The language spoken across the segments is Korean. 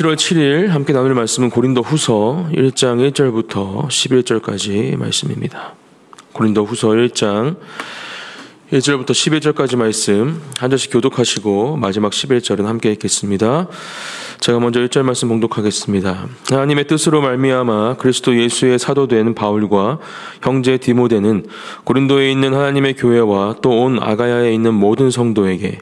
7월 7일 함께 나눌 말씀은 고린도후서 1장 1절부터 11절까지 말씀입니다. 고린도후서 1장 1절부터 11절까지 말씀 한 절씩 교독하시고 마지막 11절은 함께 읽겠습니다. 제가 먼저 1절 말씀 봉독하겠습니다. 하나님의 뜻으로 말미암아 그리스도 예수의 사도된 바울과 형제 디모데는 고린도에 있는 하나님의 교회와 또 온 아가야에 있는 모든 성도에게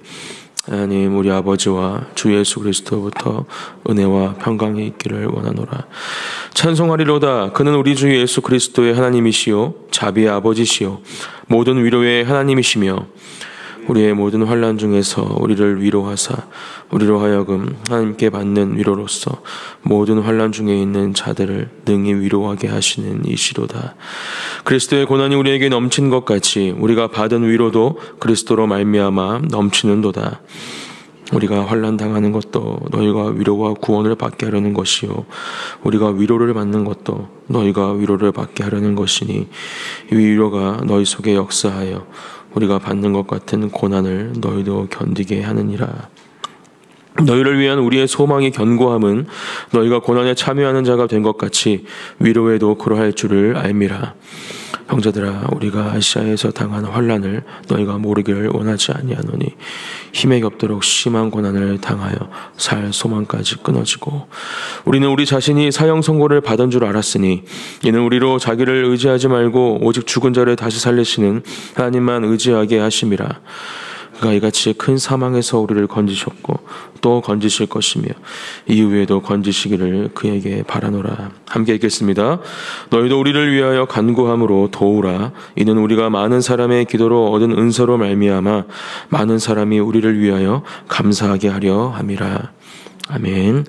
하나님 우리 아버지와 주 예수 그리스도부터 은혜와 평강이 있기를 원하노라. 찬송하리로다. 그는 우리 주 예수 그리스도의 하나님이시요 자비의 아버지시요 모든 위로의 하나님이시며 우리의 모든 환난 중에서 우리를 위로하사 우리로 하여금 하나님께 받는 위로로서 모든 환난 중에 있는 자들을 능히 위로하게 하시는 이시로다. 그리스도의 고난이 우리에게 넘친 것 같이 우리가 받은 위로도 그리스도로 말미암아 넘치는도다. 우리가 환난 당하는 것도 너희가 위로와 구원을 받게 하려는 것이요 우리가 위로를 받는 것도 너희가 위로를 받게 하려는 것이니 이 위로가 너희 속에 역사하여 우리가 받는 것 같은 고난을 너희도 견디게 하느니라. 너희를 위한 우리의 소망이 견고함은 너희가 고난에 참여하는 자가 된 것 같이 위로에도 그러할 줄을 알미라. 형제들아, 우리가 아시아에서 당한 환난을 너희가 모르기를 원하지 아니하노니 힘에 겹도록 심한 고난을 당하여 살 소망까지 끊어지고 우리는 우리 자신이 사형 선고를 받은 줄 알았으니 이는 우리로 자기를 의지하지 말고 오직 죽은 자를 다시 살리시는 하나님만 의지하게 하심이라. 그가 이같이 큰 사망에서 우리를 건지셨고 또 건지실 것이며 이후에도 건지시기를 그에게 바라노라. 함께 읽겠습니다. 너희도 우리를 위하여 간구함으로 도우라. 이는 우리가 많은 사람의 기도로 얻은 은사로 말미암아 많은 사람이 우리를 위하여 감사하게 하려 함이라. 아멘.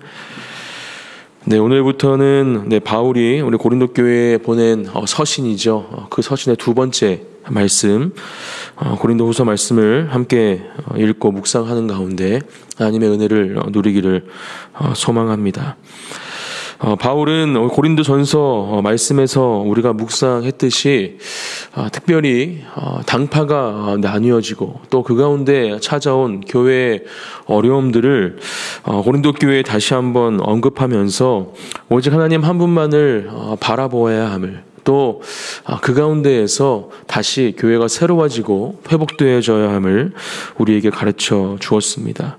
네, 오늘부터는 바울이 우리 고린도 교회에 보낸 서신이죠. 그 서신의 두 번째 말씀, 고린도후서 말씀을 함께 읽고 묵상하는 가운데 하나님의 은혜를 누리기를 소망합니다. 바울은 고린도전서 말씀에서 우리가 묵상했듯이 특별히 당파가 나뉘어지고 또 그 가운데 찾아온 교회의 어려움들을 고린도 교회에 다시 한번 언급하면서 오직 하나님 한 분만을 바라보아야 함을, 또 그 가운데에서 다시 교회가 새로워지고 회복되어져야 함을 우리에게 가르쳐 주었습니다.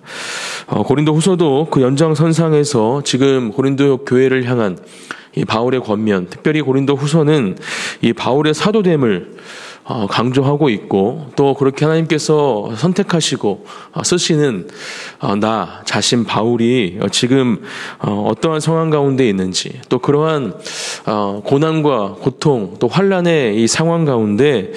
고린도 후서도 그 연장선상에서 지금 고린도 교회를 향한 이 바울의 권면, 특별히 고린도 후서는 이 바울의 사도됨을 강조하고 있고 또 그렇게 하나님께서 선택하시고 쓰시는 나 자신 바울이 지금 어떠한 상황 가운데 있는지, 또 그러한 고난과 고통 또 환난의 이 상황 가운데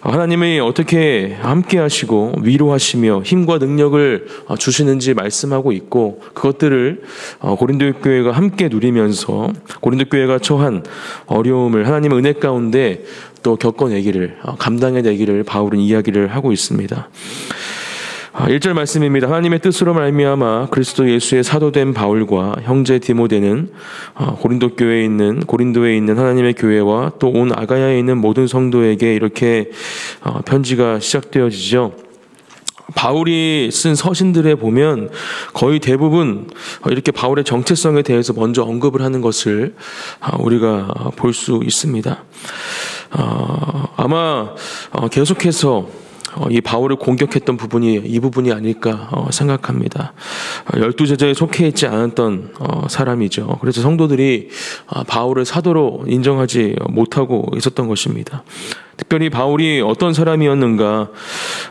하나님이 어떻게 함께 하시고 위로하시며 힘과 능력을 주시는지 말씀하고 있고, 그것들을 고린도 교회가 함께 누리면서 고린도 교회가 처한 어려움을 하나님의 은혜 가운데 또 겪어내기를, 감당해내기를 바울은 이야기를 하고 있습니다. 1절 말씀입니다. 하나님의 뜻으로 말미암아 그리스도 예수의 사도된 바울과 형제 디모데는 고린도에 있는 하나님의 교회와 또 온 아가야에 있는 모든 성도에게 이렇게 편지가 시작되어지죠. 바울이 쓴 서신들에 보면 거의 대부분 이렇게 바울의 정체성에 대해서 먼저 언급을 하는 것을 우리가 볼 수 있습니다. 아마 계속해서 이 바울을 공격했던 부분이 이 부분이 아닐까 생각합니다. 12제자에 속해 있지 않았던 사람이죠. 그래서 성도들이 바울을 사도로 인정하지 못하고 있었던 것입니다. 특별히 바울이 어떤 사람이었는가,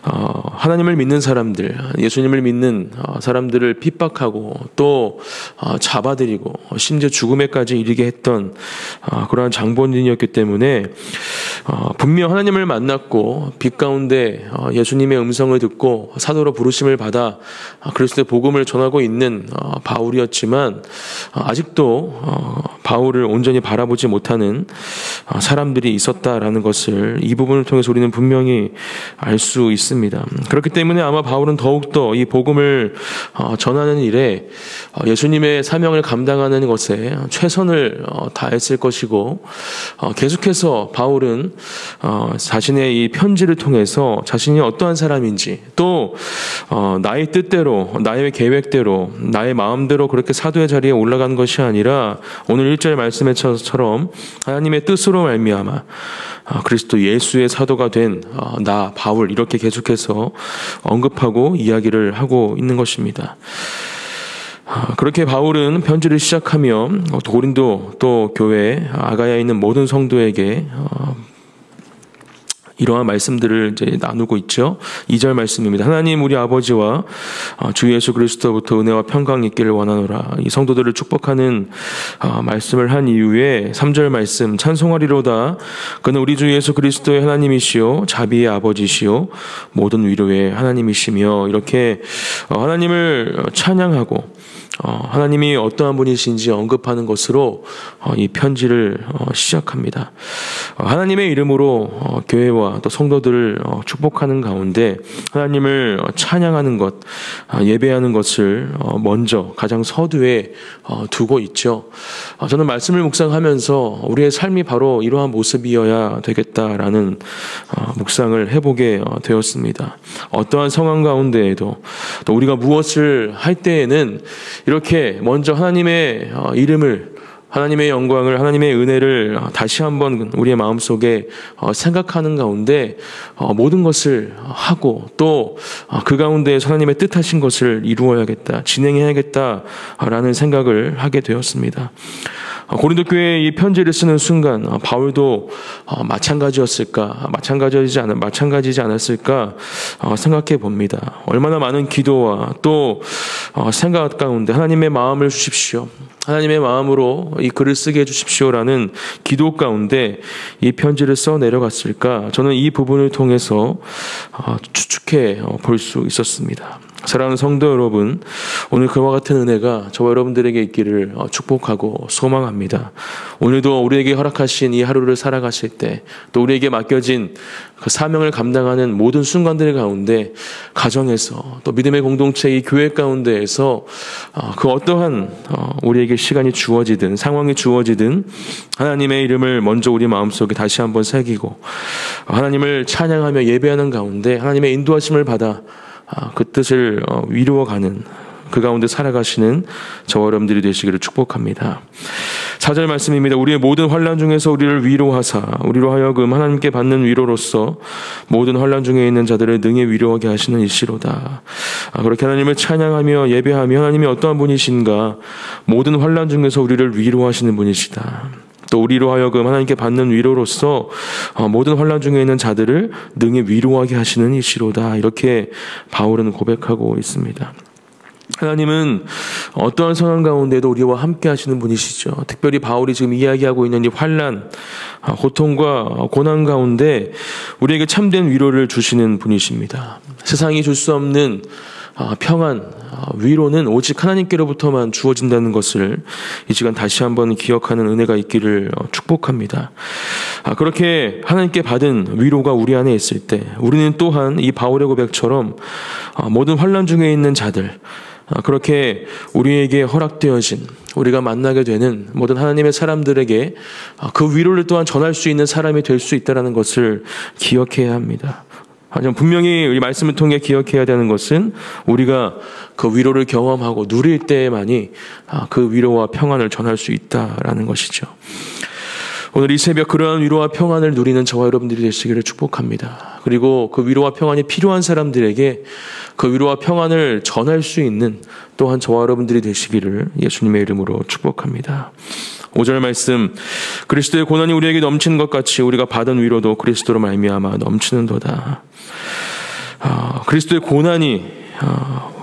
하나님을 믿는 사람들, 예수님을 믿는 사람들을 핍박하고 또 잡아들이고 심지어 죽음에까지 이르게 했던 그러한 장본인이었기 때문에 분명 하나님을 만났고 빛 가운데 예수님의 음성을 듣고 사도로 부르심을 받아 그리스도의 복음을 전하고 있는 바울이었지만 아직도 바울을 온전히 바라보지 못하는 사람들이 있었다라는 것을 이 부분을 통해서 우리는 분명히 알 수 있습니다. 그렇기 때문에 아마 바울은 더욱더 이 복음을 전하는 일에 예수님의 사명을 감당하는 것에 최선을 다했을 것이고, 계속해서 바울은 자신의 이 편지를 통해서 자신이 어떠한 사람인지, 또 나의 뜻대로, 나의 계획대로, 나의 마음대로 그렇게 사도의 자리에 올라간 것이 아니라 오늘 1절 말씀에처럼 하나님의 뜻으로 말미암아 그리스도 예수의 사도가 된 나 바울, 이렇게 계속해서 언급하고 이야기를 하고 있는 것입니다. 그렇게 바울은 편지를 시작하며 고린도 또 교회 아가야에 있는 모든 성도에게 이러한 말씀들을 이제 나누고 있죠. 2절 말씀입니다. 하나님 우리 아버지와 주 예수 그리스도부터 은혜와 평강이 있기를 원하노라. 이 성도들을 축복하는 말씀을 한 이후에 3절 말씀, 찬송하리로다. 그는 우리 주 예수 그리스도의 하나님이시요 자비의 아버지시요 모든 위로의 하나님이시며, 이렇게 하나님을 찬양하고 하나님이 어떠한 분이신지 언급하는 것으로 이 편지를 시작합니다. 하나님의 이름으로 교회와 또 성도들을 축복하는 가운데 하나님을 찬양하는 것, 예배하는 것을 먼저 가장 서두에 두고 있죠. 저는 말씀을 묵상하면서 우리의 삶이 바로 이러한 모습이어야 되겠다라는 묵상을 해보게 되었습니다. 어떠한 상황 가운데에도 또 우리가 무엇을 할 때에는 이렇게 먼저 하나님의 이름을, 하나님의 영광을, 하나님의 은혜를 다시 한번 우리의 마음속에 생각하는 가운데 모든 것을 하고, 또 그 가운데에서 하나님의 뜻하신 것을 이루어야겠다, 진행해야겠다라는 생각을 하게 되었습니다. 고린도 교회에 이 편지를 쓰는 순간 바울도 마찬가지지 않았을까 생각해 봅니다. 얼마나 많은 기도와 또 생각 가운데 하나님의 마음을 주십시오, 하나님의 마음으로 이 글을 쓰게 해주십시오라는 기도 가운데 이 편지를 써 내려갔을까, 저는 이 부분을 통해서 추측해 볼 수 있었습니다. 사랑하는 성도 여러분, 오늘 그와 같은 은혜가 저와 여러분들에게 있기를 축복하고 소망합니다. 오늘도 우리에게 허락하신 이 하루를 살아가실 때, 또 우리에게 맡겨진 그 사명을 감당하는 모든 순간들 가운데, 가정에서 또 믿음의 공동체 이 교회 가운데에서 그 어떠한 우리에게 시간이 주어지든 상황이 주어지든 하나님의 이름을 먼저 우리 마음속에 다시 한번 새기고 하나님을 찬양하며 예배하는 가운데 하나님의 인도하심을 받아 그 뜻을 이루어가는, 그 가운데 살아가시는 저와 여러분들이 되시기를 축복합니다. 4절 말씀입니다. 우리의 모든 환난 중에서 우리를 위로하사 우리로 하여금 하나님께 받는 위로로서 모든 환난 중에 있는 자들을 능히 위로하게 하시는 이시로다. 그렇게 하나님을 찬양하며 예배하며 하나님이 어떠한 분이신가, 모든 환난 중에서 우리를 위로하시는 분이시다. 또 우리로 하여금 하나님께 받는 위로로서 모든 환난 중에 있는 자들을 능히 위로하게 하시는 이시로다. 이렇게 바울은 고백하고 있습니다. 하나님은 어떠한 상황 가운데도 우리와 함께 하시는 분이시죠. 특별히 바울이 지금 이야기하고 있는 이 환난, 고통과 고난 가운데 우리에게 참된 위로를 주시는 분이십니다. 세상이 줄 수 없는 평안, 위로는 오직 하나님께로부터만 주어진다는 것을 이 시간 다시 한번 기억하는 은혜가 있기를 축복합니다. 그렇게 하나님께 받은 위로가 우리 안에 있을 때 우리는 또한 이 바울의 고백처럼 모든 환난 중에 있는 자들, 그렇게 우리에게 허락되어진, 우리가 만나게 되는 모든 하나님의 사람들에게 그 위로를 또한 전할 수 있는 사람이 될 수 있다는 것을 기억해야 합니다. 하지만 분명히 이 말씀을 통해 기억해야 되는 것은 우리가 그 위로를 경험하고 누릴 때에만이 그 위로와 평안을 전할 수 있다라는 것이죠. 오늘 이 새벽 그러한 위로와 평안을 누리는 저와 여러분들이 되시기를 축복합니다. 그리고 그 위로와 평안이 필요한 사람들에게 그 위로와 평안을 전할 수 있는 또한 저와 여러분들이 되시기를 예수님의 이름으로 축복합니다. 5절 말씀, 그리스도의 고난이 우리에게 넘치는 것 같이 우리가 받은 위로도 그리스도로 말미암아 넘치는도다. 그리스도의 고난이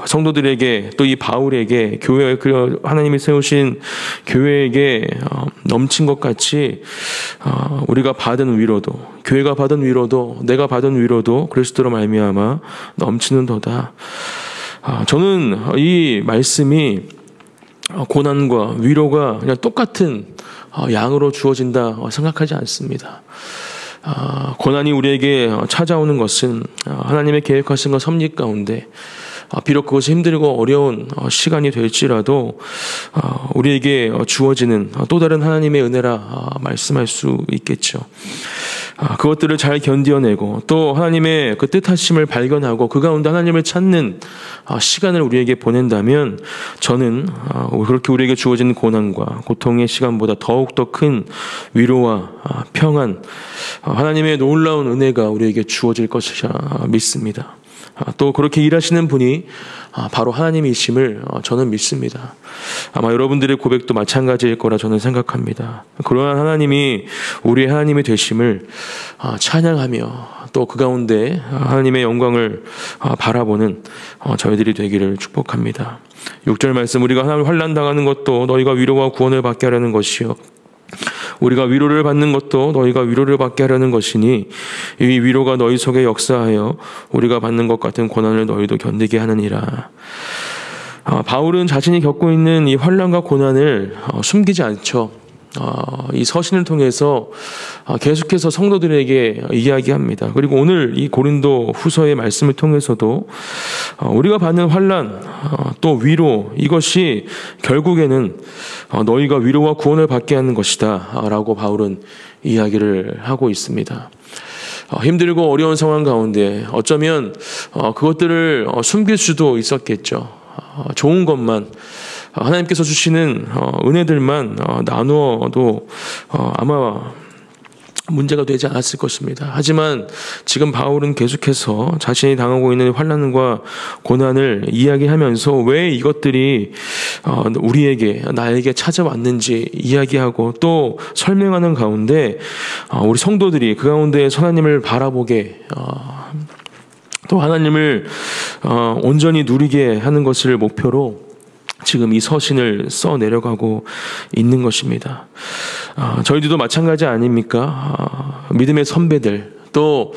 성도들에게, 또 이 바울에게, 교회, 하나님이 세우신 교회에게 넘친 것 같이 우리가 받은 위로도, 교회가 받은 위로도, 내가 받은 위로도 그리스도로 말미암아 넘치는도다. 저는 이 말씀이 고난과 위로가 그냥 똑같은 양으로 주어진다 생각하지 않습니다. 고난이 우리에게 찾아오는 것은 하나님의 계획하신 것 섭리 가운데 비록 그것이 힘들고 어려운 시간이 될지라도 우리에게 주어지는 또 다른 하나님의 은혜라 말씀할 수 있겠죠. 그것들을 잘 견뎌내고 또 하나님의 그 뜻하심을 발견하고 그 가운데 하나님을 찾는 시간을 우리에게 보낸다면 저는 그렇게 우리에게 주어진 고난과 고통의 시간보다 더욱더 큰 위로와 평안, 하나님의 놀라운 은혜가 우리에게 주어질 것이라 믿습니다. 또 그렇게 일하시는 분이 바로 하나님이심을 저는 믿습니다. 아마 여러분들의 고백도 마찬가지일 거라 저는 생각합니다. 그러한 하나님이 우리의 하나님이 되심을 찬양하며 또 그 가운데 하나님의 영광을 바라보는 저희들이 되기를 축복합니다. 6절 말씀, 우리가 하나님을 환난 당하는 것도 너희가 위로와 구원을 받게 하려는 것이요 우리가 위로를 받는 것도 너희가 위로를 받게 하려는 것이니 이 위로가 너희 속에 역사하여 우리가 받는 것 같은 고난을 너희도 견디게 하느니라. 바울은 자신이 겪고 있는 이 환난과 고난을 숨기지 않죠. 이 서신을 통해서 계속해서 성도들에게 이야기합니다. 그리고 오늘 이 고린도 후서의 말씀을 통해서도 우리가 받는 환난 또 위로, 이것이 결국에는 너희가 위로와 구원을 받게 하는 것이다 라고 바울은 이야기를 하고 있습니다. 힘들고 어려운 상황 가운데 어쩌면 그것들을 숨길 수도 있었겠죠. 좋은 것만, 하나님께서 주시는 은혜들만 나누어도 아마 문제가 되지 않았을 것입니다. 하지만 지금 바울은 계속해서 자신이 당하고 있는 환난과 고난을 이야기하면서 왜 이것들이 우리에게, 나에게 찾아왔는지 이야기하고 또 설명하는 가운데 우리 성도들이 그 가운데 하나님을 바라보게, 또 하나님을 온전히 누리게 하는 것을 목표로 지금 이 서신을 써 내려가고 있는 것입니다. 저희들도 마찬가지 아닙니까? 믿음의 선배들, 또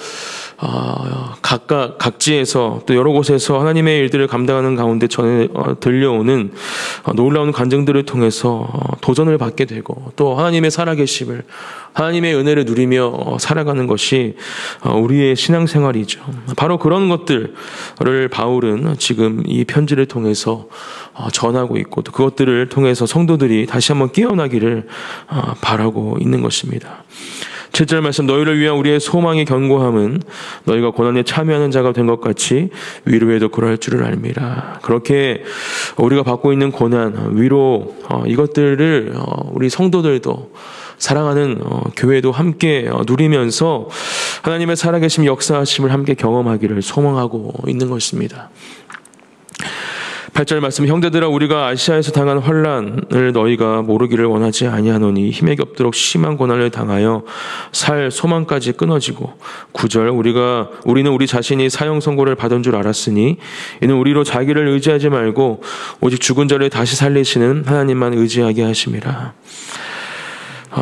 각지에서 또 여러 곳에서 하나님의 일들을 감당하는 가운데 전에 들려오는 놀라운 간증들을 통해서 도전을 받게 되고 또 하나님의 살아계심을, 하나님의 은혜를 누리며 살아가는 것이 우리의 신앙생활이죠. 바로 그런 것들을 바울은 지금 이 편지를 통해서 전하고 있고 또 그것들을 통해서 성도들이 다시 한번 깨어나기를 바라고 있는 것입니다. 7절 말씀, 너희를 위한 우리의 소망의 견고함은 너희가 고난에 참여하는 자가 된 것 같이 위로에도 그럴 줄을 알미라. 그렇게 우리가 받고 있는 고난, 위로, 이것들을 우리 성도들도, 사랑하는 교회도 함께 누리면서 하나님의 살아계심, 역사하심을 함께 경험하기를 소망하고 있는 것입니다. 8절 말씀, 형제들아 우리가 아시아에서 당한 환난을 너희가 모르기를 원하지 아니하노니 힘에 겹도록 심한 고난을 당하여 살 소망까지 끊어지고. 9절, 우리는 우리 자신이 사형 선고를 받은 줄 알았으니 이는 우리로 자기를 의지하지 말고 오직 죽은 자를 다시 살리시는 하나님만 의지하게 하심이라.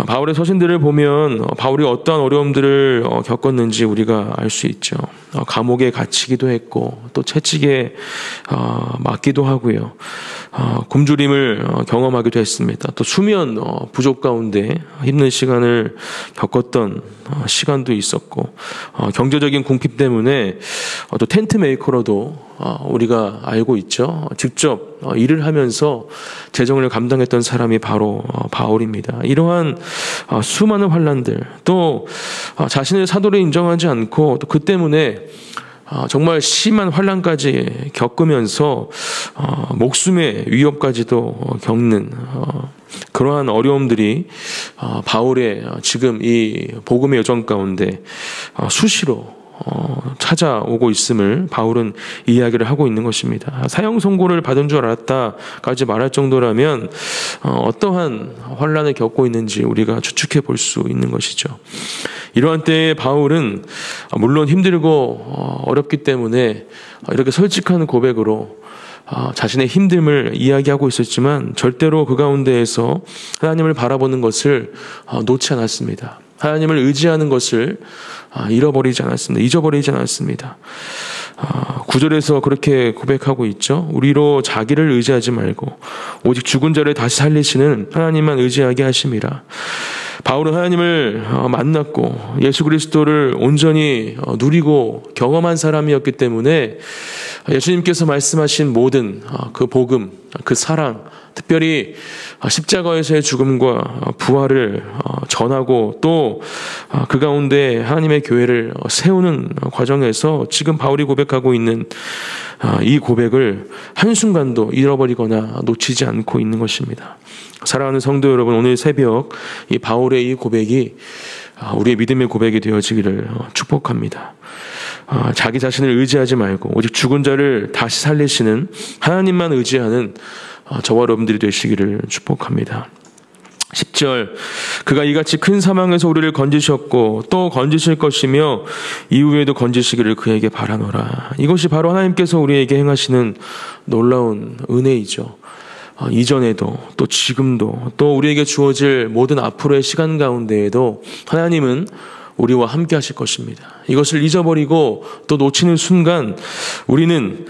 바울의 서신들을 보면 바울이 어떠한 어려움들을 겪었는지 우리가 알 수 있죠. 감옥에 갇히기도 했고 또 채찍에 맞기도 하고요. 굶주림을 경험하기도 했습니다. 또 수면 부족 가운데 힘든 시간을 겪었던 시간도 있었고 경제적인 궁핍 때문에 또 텐트 메이커로도 우리가 알고 있죠. 직접 일을 하면서 재정을 감당했던 사람이 바로 바울입니다. 이러한 수많은 환난들, 또 자신의 사도를 인정하지 않고 또 그 때문에 정말 심한 환난까지 겪으면서 목숨의 위협까지도 겪는 그러한 어려움들이 바울의 지금 이 복음의 여정 가운데 수시로 찾아오고 있음을 바울은 이야기를 하고 있는 것입니다. 사형 선고를 받은 줄 알았다까지 말할 정도라면 어떠한 환난을 겪고 있는지 우리가 추측해 볼 수 있는 것이죠. 이러한 때에 바울은 물론 힘들고 어렵기 때문에 이렇게 솔직한 고백으로 자신의 힘듦을 이야기하고 있었지만 절대로 그 가운데에서 하나님을 바라보는 것을 놓지 않았습니다. 하나님을 의지하는 것을 잊어버리지 않았습니다. 9절에서 그렇게 고백하고 있죠. 우리로 자기를 의지하지 말고 오직 죽은 자를 다시 살리시는 하나님만 의지하게 하심이라. 바울은 하나님을 만났고 예수 그리스도를 온전히 누리고 경험한 사람이었기 때문에 예수님께서 말씀하신 모든 그 복음, 그 사랑, 특별히 십자가에서의 죽음과 부활을 전하고 또 그 가운데 하나님의 교회를 세우는 과정에서 지금 바울이 고백하고 있는 이 고백을 한순간도 잃어버리거나 놓치지 않고 있는 것입니다. 사랑하는 성도 여러분, 오늘 새벽 이 바울의 이 고백이 우리의 믿음의 고백이 되어지기를 축복합니다. 자기 자신을 의지하지 말고 오직 죽은 자를 다시 살리시는 하나님만 의지하는 저와 여러분들이 되시기를 축복합니다. 10절, 그가 이같이 큰 사망에서 우리를 건지셨고 또 건지실 것이며 이후에도 건지시기를 그에게 바라노라. 이것이 바로 하나님께서 우리에게 행하시는 놀라운 은혜이죠. 이전에도 또 지금도 또 우리에게 주어질 모든 앞으로의 시간 가운데에도 하나님은 우리와 함께 하실 것입니다. 이것을 잊어버리고 또 놓치는 순간 우리는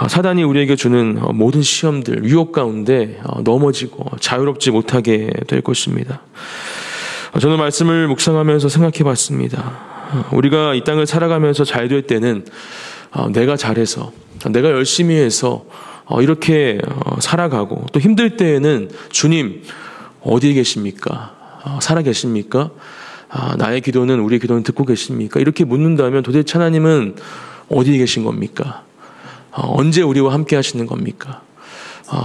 사단이 우리에게 주는 모든 시험들, 유혹 가운데 넘어지고 자유롭지 못하게 될 것입니다. 저는 말씀을 묵상하면서 생각해 봤습니다. 우리가 이 땅을 살아가면서 잘 될 때는 내가 잘해서, 내가 열심히 해서 이렇게 살아가고, 또 힘들 때에는 주님 어디에 계십니까? 살아 계십니까? 나의 기도는, 우리의 기도는 듣고 계십니까? 이렇게 묻는다면 도대체 하나님은 어디에 계신 겁니까? 언제 우리와 함께 하시는 겁니까?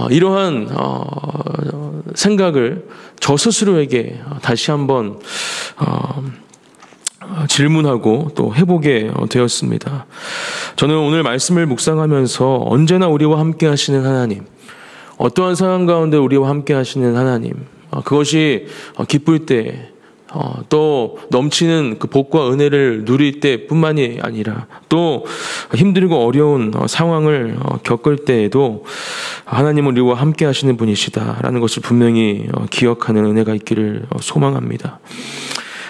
이러한 생각을 저 스스로에게 다시 한번 질문하고 또 해보게 되었습니다. 저는 오늘 말씀을 묵상하면서 언제나 우리와 함께 하시는 하나님, 어떠한 상황 가운데 우리와 함께 하시는 하나님, 그것이 기쁠 때, 또 넘치는 그 복과 은혜를 누릴 때뿐만이 아니라 또 힘들고 어려운 상황을 겪을 때에도 하나님은 우리와 함께 하시는 분이시다라는 것을 분명히 기억하는 은혜가 있기를 소망합니다.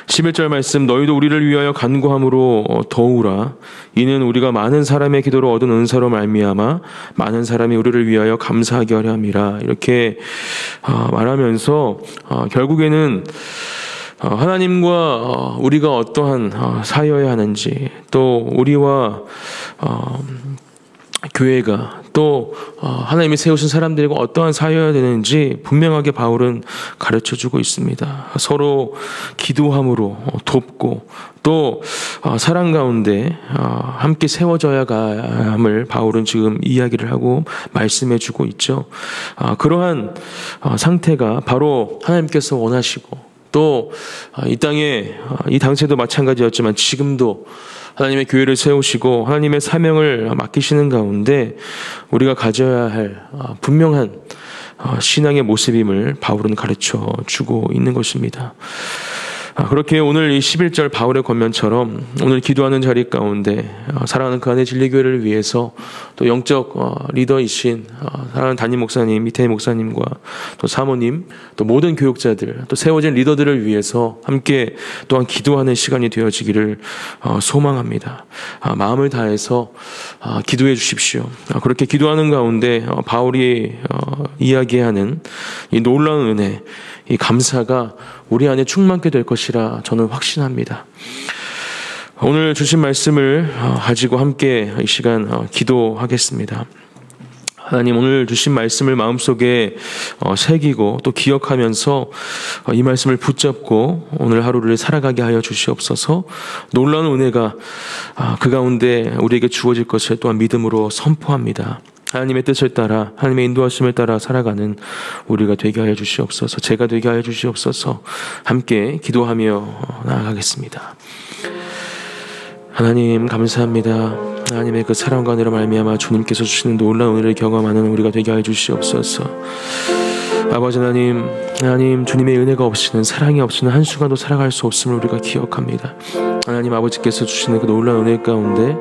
11절 말씀, 너희도 우리를 위하여 간구함으로 더우라. 이는 우리가 많은 사람의 기도로 얻은 은사로 말미암아 많은 사람이 우리를 위하여 감사하게 하려 함이라. 이렇게 말하면서 결국에는 하나님과 우리가 어떠한 사이여야 하는지, 또 우리와 교회가 또 하나님이 세우신 사람들과 어떠한 사이여야 되는지 분명하게 바울은 가르쳐주고 있습니다. 서로 기도함으로 돕고 또 사랑 가운데 함께 세워져야 함을 바울은 지금 이야기를 하고 말씀해주고 있죠. 그러한 상태가 바로 하나님께서 원하시고 또 이 땅에 이 당시에도 마찬가지였지만 지금도 하나님의 교회를 세우시고 하나님의 사명을 맡기시는 가운데 우리가 가져야 할 분명한 신앙의 모습임을 바울은 가르쳐 주고 있는 것입니다. 그렇게 오늘 이 11절 바울의 권면처럼 오늘 기도하는 자리 가운데 사랑하는 그 안의 진리교회를 위해서 또 영적 리더이신 사랑하는 담임 목사님, 이태희 목사님과 또 사모님, 또 모든 교육자들, 또 세워진 리더들을 위해서 함께 또한 기도하는 시간이 되어지기를 소망합니다. 마음을 다해서 기도해 주십시오. 그렇게 기도하는 가운데 바울이 이야기하는 이 놀라운 은혜, 이 감사가 우리 안에 충만케 될 것이라 저는 확신합니다. 오늘 주신 말씀을 가지고 함께 이 시간 기도하겠습니다. 하나님, 오늘 주신 말씀을 마음속에 새기고 또 기억하면서 이 말씀을 붙잡고 오늘 하루를 살아가게 하여 주시옵소서. 놀라운 은혜가 그 가운데 우리에게 주어질 것을 또한 믿음으로 선포합니다. 하나님의 뜻을 따라, 하나님의 인도하심을 따라 살아가는 우리가 되게 하여 주시옵소서. 제가 되게 하여 주시옵소서. 함께 기도하며 나아가겠습니다. 하나님 감사합니다. 하나님의 그 사랑과 은혜로 말미암아 주님께서 주시는 놀라운 은혜를 경험하는 우리가 되게 하여 주시옵소서. 아버지 하나님, 주님의 은혜가 없이는, 사랑이 없이는 한순간도 살아갈 수 없음을 우리가 기억합니다. 하나님 아버지께서 주시는 그 놀라운 은혜 가운데,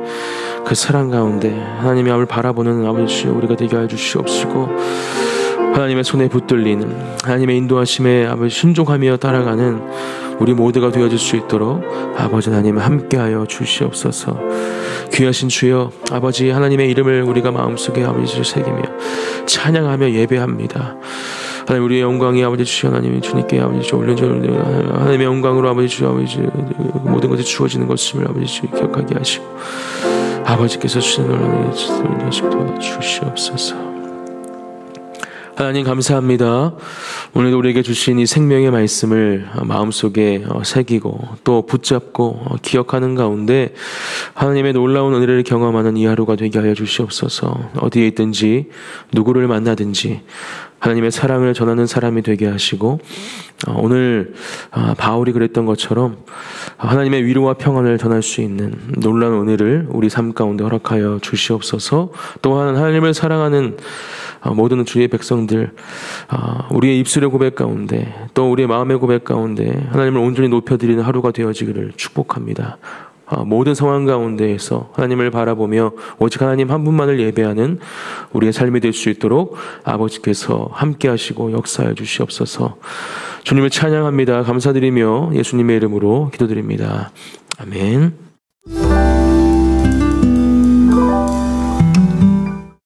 그 사랑 가운데 하나님의 앞을 바라보는 아버지 우리가 되게 하여 주시옵시고, 하나님의 손에 붙들리는, 하나님의 인도하심에 아버지 순종하며 따라가는 우리 모두가 되어질 수 있도록 아버지 하나님 함께하여 주시옵소서. 귀하신 주여, 아버지 하나님의 이름을 우리가 마음속에 아버지 새기며 찬양하며 예배합니다. 하나님, 우리의 영광이 아버지 주여 하나님 주님께 아버지 주 올려져 하나님의 영광으로 아버지 주 아버지 모든 것이 주어지는 것을 아버지 주 기억하게 하시고 아버지께서 주시는 놀라운 주시옵소서. 하나님 감사합니다. 오늘도 우리에게 주신 이 생명의 말씀을 마음속에 새기고 또 붙잡고 기억하는 가운데 하나님의 놀라운 은혜를 경험하는 이 하루가 되게 하여 주시옵소서. 어디에 있든지 누구를 만나든지 하나님의 사랑을 전하는 사람이 되게 하시고 오늘 바울이 그랬던 것처럼 하나님의 위로와 평안을 전할 수 있는 놀라운 은혜를 우리 삶 가운데 허락하여 주시옵소서. 또한 하나님을 사랑하는 모든 주의 백성들 우리의 입술의 고백 가운데 또 우리의 마음의 고백 가운데 하나님을 온전히 높여드리는 하루가 되어지기를 축복합니다. 모든 상황 가운데에서 하나님을 바라보며 오직 하나님 한 분만을 예배하는 우리의 삶이 될 수 있도록 아버지께서 함께 하시고 역사해 주시옵소서. 주님을 찬양합니다. 감사드리며 예수님의 이름으로 기도드립니다. 아멘.